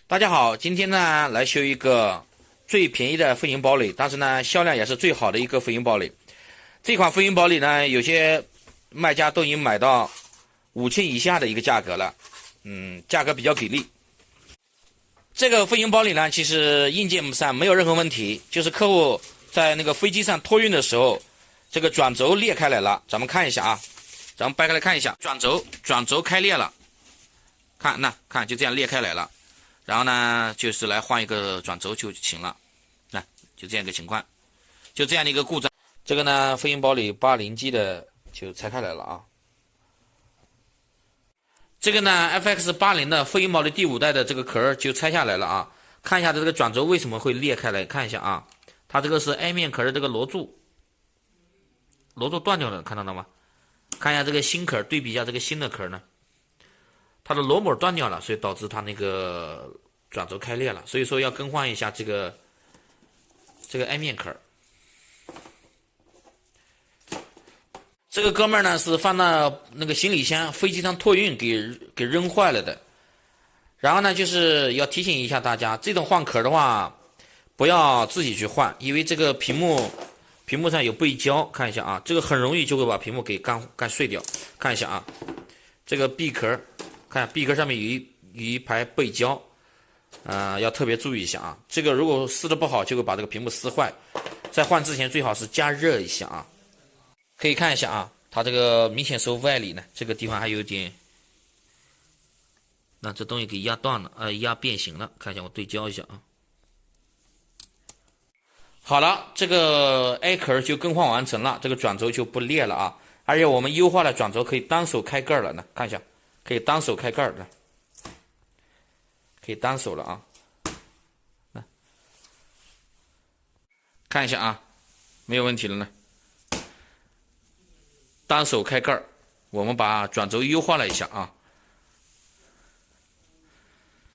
大家好，今天呢来修一个最便宜的飞行堡垒，但是呢销量也是最好的一个飞行堡垒。这款飞行堡垒呢，有些卖家都已经买到5000以下的一个价格了，价格比较给力。这个飞行堡垒呢，其实硬件上没有任何问题，就是客户在那个飞机上托运的时候，这个转轴裂开来了。咱们看一下啊，咱们掰开来看一下，转轴开裂了，看就这样裂开来了。然后呢，就是来换一个转轴就行了，就这样一个情况，就这样的一个故障。这个呢，飞行堡垒80G 的就拆开来了啊。这个呢 FX80 的飞行堡垒第5代的这个壳就拆下来了啊。看一下这个转轴为什么会裂开来，看一下啊，它这个是 A 面壳的这个螺柱断掉了，看到了吗？看一下这个新壳，对比一下这个新的壳呢。它的螺母断掉了，所以导致它那个转轴开裂了，所以说要更换一下这个 A 面壳。这个哥们儿呢是放到那个行李箱飞机上托运给扔坏了的。然后呢，就是要提醒一下大家，这种换壳的话，不要自己去换，因为这个屏幕上有背胶，看一下啊，这个很容易就会把屏幕给干碎掉。看一下啊，这个壁壳。看壁壳上面有一排背胶，要特别注意一下啊。这个如果撕的不好，就会把这个屏幕撕坏。在换之前最好是加热一下啊。可以看一下啊，它这个明显受外力呢，这个地方还有点，那这东西给压断了，压变形了。看一下我对焦一下啊。好了，这个 A 壳就更换完成了，这个转轴就不裂了啊。而且我们优化的转轴可以单手开盖了呢，看一下。可以单手开盖的，可以单手了啊！看一下啊，没有问题了呢。单手开盖，我们把转轴优化了一下啊。